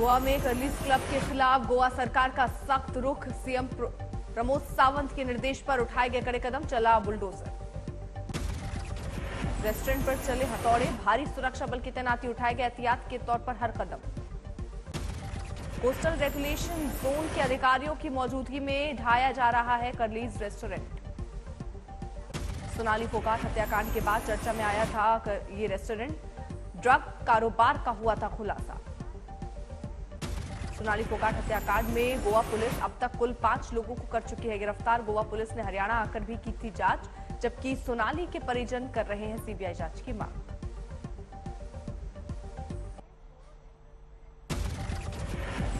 गोवा में Curlies club के खिलाफ गोवा सरकार का सख्त रुख। सीएम प्रमोद सावंत के निर्देश पर उठाए गए कड़े कदम, चला बुलडोजर। रेस्टोरेंट पर चले हथौड़े, भारी सुरक्षा बल की तैनाती, उठाए गए एहतियात के तौर पर हर कदम। कोस्टल रेगुलेशन जोन के अधिकारियों की मौजूदगी में ढाया जा रहा है कर्लीज रेस्टोरेंट। सोनाली फोगाट हत्याकांड के बाद चर्चा में आया था ये रेस्टोरेंट। ड्रग कारोबार का हुआ था खुलासा। सोनाली फोगाट हत्याकांड में गोवा पुलिस अब तक कुल 5 लोगों को कर चुकी है गिरफ्तार। गोवा पुलिस ने हरियाणा आकर भी की थी जांच, जबकि सोनाली के परिजन कर रहे हैं सीबीआई जांच की मांग।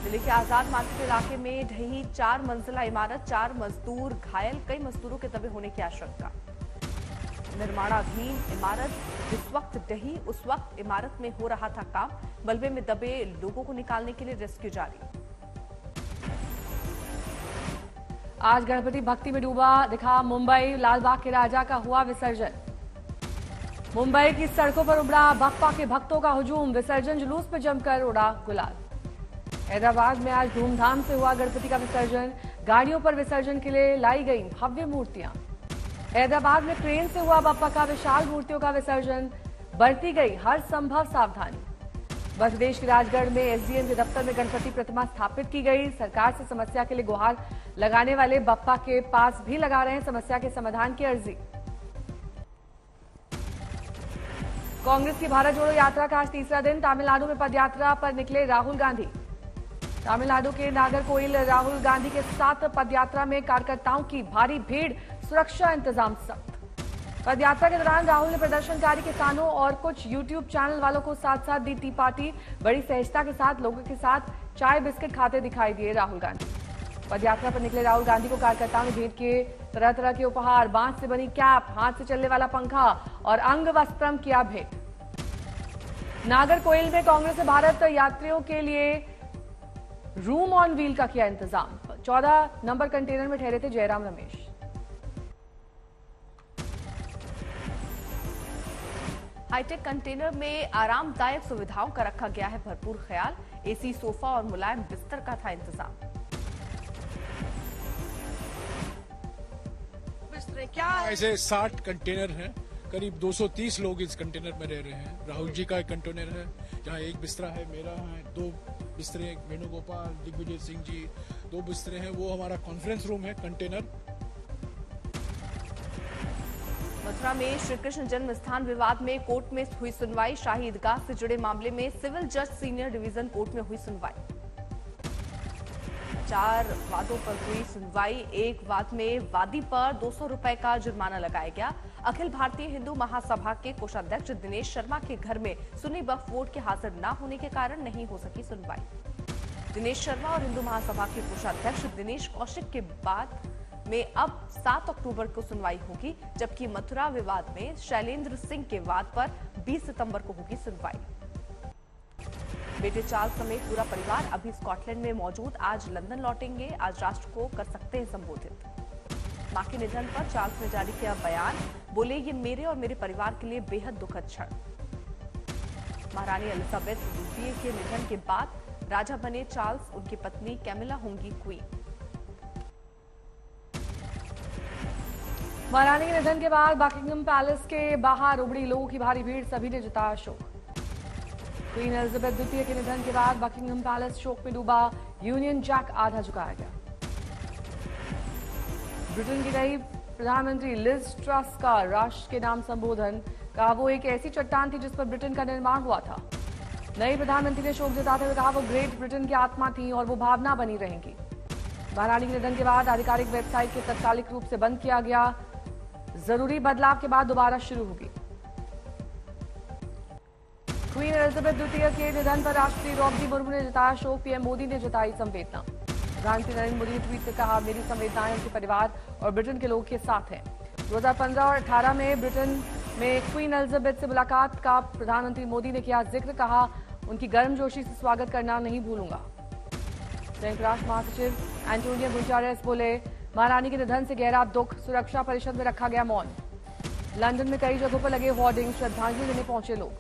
दिल्ली के आजाद मार्केट इलाके में ढही 4 मंजिला इमारत, 4 मजदूर घायल, कई मजदूरों के दबे होने की आशंका। निर्माणाधीन इमारत जिस वक्त ढही उस वक्त इमारत में हो रहा था काम। मलबे में दबे लोगों को निकालने के लिए रेस्क्यू जारी। आज गणपति भक्ति में डूबा दिखा मुंबई, लालबाग के राजा का हुआ विसर्जन। मुंबई की सड़कों पर उमड़ा बप्पा के भक्तों का हुजूम, विसर्जन जुलूस में जमकर उड़ा गुलाल। हैदराबाद में आज धूमधाम से हुआ गणपति का विसर्जन, गाड़ियों पर विसर्जन के लिए लाई गई भव्य मूर्तियां। हैदराबाद में ट्रेन से हुआ बप्पा का विशाल मूर्तियों का विसर्जन, बरती गई हर संभव सावधानी। मध्य प्रदेश के राजगढ़ में एसडीएम के दफ्तर में गणपति प्रतिमा स्थापित की गई। सरकार से समस्या के लिए गुहार लगाने वाले बप्पा के पास भी लगा रहे हैं समस्या के समाधान की अर्जी। कांग्रेस की भारत जोड़ो यात्रा का आज तीसरा दिन, तमिलनाडु में पदयात्रा पर निकले राहुल गांधी। तमिलनाडु के नागरकोइल राहुल गांधी के साथ पदयात्रा में कार्यकर्ताओं की भारी भीड़, सुरक्षा इंतजाम सख्त। पदयात्रा के दौरान राहुल ने प्रदर्शनकारी किसानों और कुछ यूट्यूब चैनल वालों को साथ साथ दी टी पार्टी। बड़ी सहजता के साथ लोगों के साथ चाय बिस्किट खाते दिखाई दिए राहुल गांधी। पदयात्रा पर निकले राहुल गांधी को कार्यकर्ताओं ने भेंट किए तरह तरह के उपहार, बांस से बनी कैप, हाथ से चलने वाला पंखा और अंग वस्त्रम किया भेंट। नागरकोइल में कांग्रेस ने भारत यात्रियों के लिए रूम ऑन व्हील का किया इंतजाम। 14 नंबर कंटेनर में ठहरे थे जयराम रमेश। हाईटेक कंटेनर में आरामदायक सुविधाओं का रखा गया है भरपूर ख्याल। एसी, सोफा और मुलायम बिस्तर का था इंतजाम। क्या ऐसे 60 कंटेनर हैं, करीब 230 लोग इस कंटेनर में रह रहे हैं। राहुल जी का एक कंटेनर है जहाँ एक बिस्तरा है, मेरा है, 2 बिस्तरे, वेणुगोपाल, दिग्विजय सिंह जी 2 बिस्तरे हैं। वो हमारा कॉन्फ्रेंस रूम है कंटेनर। मथुरा में श्री कृष्ण जन्म स्थान विवाद में कोर्ट में हुई सुनवाई। शाही ईदगाह से जुड़े मामले में सिविल जज सीनियर डिवीजन कोर्ट में हुई सुनवाई। 4 वादों पर हुई सुनवाई। एक वाद में वादी पर 200 रुपए का जुर्माना लगाया गया। अखिल भारतीय हिंदू महासभा के कोषाध्यक्ष दिनेश शर्मा के घर में सुन्नी वक्फ बोर्ड के हाजिर न होने के कारण नहीं हो सकी सुनवाई। दिनेश शर्मा और हिंदू महासभा के कोषाध्यक्ष दिनेश कौशिक के बाद में अब 7 अक्टूबर को सुनवाई होगी, जबकि मथुरा विवाद में शैलेंद्र सिंह के वाद पर 20 सितंबर को होगी सुनवाई। बेटे चार्ल्स समेत पूरा परिवार अभी स्कॉटलैंड में मौजूद, आज लंदन लौटेंगे। आज राष्ट्र को कर सकते हैं संबोधित। मां के निधन पर चार्ल्स ने जारी किया बयान, बोले ये मेरे और मेरे परिवार के लिए बेहद दुखद क्षण। महारानी एलिजाबेथ द्वितीय के निधन के बाद राजा बने चार्ल्स, उनकी पत्नी कैमिला होंगी क्वीन। महारानी के निधन के बाद बकिंघम पैलेस के बाहर उमड़ी लोगों की भारी भीड़, सभी ने जताया शोक। क्वीन एलिजाबेथ द्वितीय के निधन के बाद बकिंघम पैलेस शोक में डूबा, यूनियन जैक आधा झुकाया गया। ब्रिटेन की नई प्रधानमंत्री लिज ट्रस का राष्ट्र के नाम संबोधन, कहा वो एक ऐसी चट्टान थी जिस पर ब्रिटेन का निर्माण हुआ था। नई प्रधानमंत्री ने शोक जताते हुए कहा वो ग्रेट ब्रिटेन की आत्मा थी और वो भावना बनी रहेंगी। महारानी के निधन के बाद आधिकारिक वेबसाइट के तात्कालिक रूप से बंद किया गया, जरूरी बदलाव के बाद दोबारा शुरू होगी। क्वीन एलिजाबेथ द्वितीय के निधन पर राष्ट्रपति द्रौपदी मुर्मू ने जताया शोक, पीएम मोदी ने जताई संवेदना। प्रधानमंत्री नरेंद्र मोदी ने ट्वीट कर कहा मेरी संवेदनाएं उनके परिवार और ब्रिटेन के लोगों के साथ हैं। 2015 और 18 में ब्रिटेन में क्वीन एलिजाबेथ से मुलाकात का प्रधानमंत्री मोदी ने किया जिक्र, कहा उनकी गर्मजोशी से स्वागत करना नहीं भूलूंगा। संयुक्त राष्ट्र महासचिव एंटोनियो गुटेरेस बोले महारानी के निधन से गहरा दुख, सुरक्षा परिषद में रखा गया मौन। लंदन में कई जगहों पर लगे होर्डिंग, श्रद्धांजलि देने पहुंचे लोग।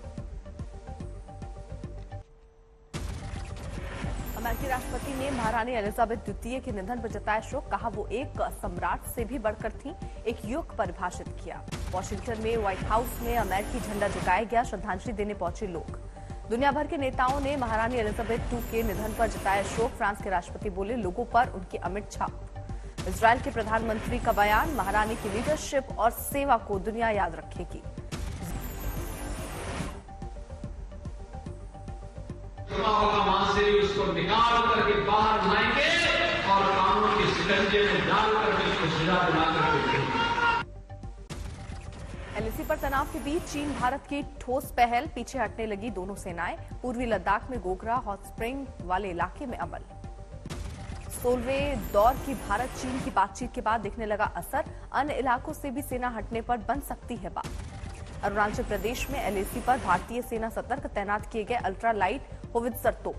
की राष्ट्रपति ने महारानी एलिजाबेथ द्वितीय के निधन पर जताया शोक। कहा वो एक सम्राट से भी बढ़कर थी, एक युग परिभाषित किया। वॉशिंगटन में व्हाइट हाउस में अमेरिकी झंडा झुकाया गया। श्रद्धांजलि देने पहुंचे लोग। दुनिया भर के नेताओं ने महारानी एलिजाबेथ II के निधन पर जताया शोक। फ्रांस के राष्ट्रपति बोले लोगों पर उनकी अमिट छाप। इजरायल के प्रधानमंत्री का बयान, महारानी की लीडरशिप और सेवा को दुनिया याद रखेगी। वहां से उसको निकाल करके बाहर लाएंगे और कानून के शिकंजे में डाल करके उसको सजा दिला करके। एलएसी पर तनाव के बीच चीन भारत की ठोस पहल, पीछे हटने लगी दोनों सेनाएं। पूर्वी लद्दाख में गोगरा हॉट स्प्रिंग वाले इलाके में अमल। 16वें दौर की भारत चीन की बातचीत के बाद दिखने लगा असर। अन्य इलाकों से भी सेना हटने पर बन सकती है बात। अरुणाचल प्रदेश में एलएसी पर भारतीय सेना सतर्क, तैनात किए गए अल्ट्रा लाइट होवित्जर तोप।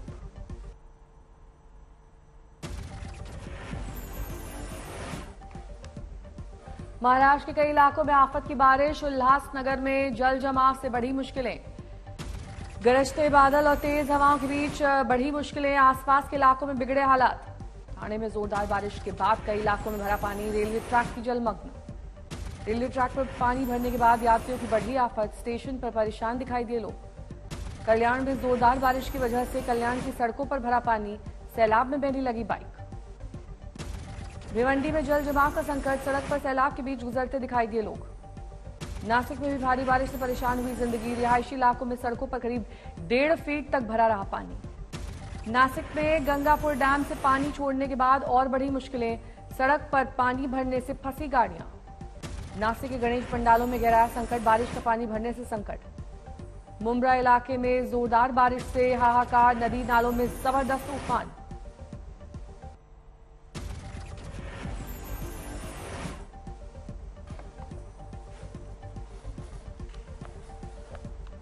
महाराष्ट्र के कई इलाकों में आफत की बारिश। उल्हासनगर में जल जमाव से बढ़ी मुश्किलें। गरजते बादल और तेज हवाओं के बीच बढ़ी मुश्किलें। आसपास के इलाकों में बिगड़े हालात। ठाणे में जोरदार बारिश के बाद कई इलाकों में भरा पानी। रेलवे ट्रैक की जलमग्न। रेलवे ट्रैक पर पानी भरने के बाद यात्रियों की बढ़ी आफत। स्टेशन पर परेशान दिखाई दिए लोग। कल्याण में जोरदार बारिश की वजह से कल्याण की सड़कों पर भरा पानी। सैलाब में बहने लगी बाइक। भिवंडी में जल जमाव का संकट। सड़क पर सैलाब के बीच गुजरते दिखाई दिए लोग। नासिक में भी भारी बारिश से परेशान हुई जिंदगी। रिहायशी इलाकों में सड़कों पर करीब 1.5 फीट तक भरा रहा पानी। नासिक में गंगापुर डैम से पानी छोड़ने के बाद और बढ़ी मुश्किलें। सड़क पर पानी भरने से फंसी गाड़ियां। नासिक के गणेश पंडालों में गहराया संकट। बारिश का पानी भरने से संकट। मुंब्रा इलाके में जोरदार बारिश से हाहाकार। नदी नालों में जबरदस्त उफान।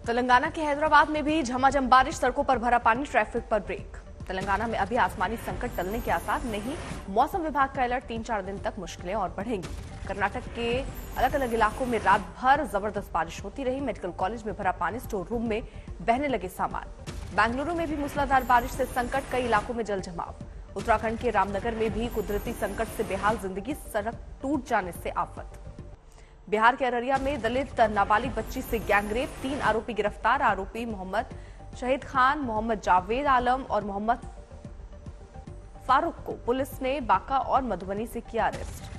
तेलंगाना के हैदराबाद में भी झमाझम बारिश, सड़कों पर भरा पानी, ट्रैफिक पर ब्रेक। तेलंगाना में अभी आसमानी संकट टलने के आसार नहीं। मौसम विभाग का अलर्ट, 3-4 दिन तक मुश्किलें और बढ़ेंगी। कर्नाटक के अलग अलग इलाकों में रात भर जबरदस्त बारिश होती रही। मेडिकल कॉलेज में भरा पानी, स्टोर रूम में बहने लगे सामान। बेंगलुरु में भी मूसलाधार बारिश से संकट, कई इलाकों में जल जमाव। उत्तराखंड के रामनगर में भी कुदरती संकट से बेहाल जिंदगी, सड़क टूट जाने से आफत। बिहार के अररिया में दलित नाबालिग बच्ची से गैंगरेप, 3 आरोपी गिरफ्तार। आरोपी मोहम्मद शहीद खान, मोहम्मद जावेद आलम और मोहम्मद फारूक को पुलिस ने बांका और मधुबनी से किया अरेस्ट।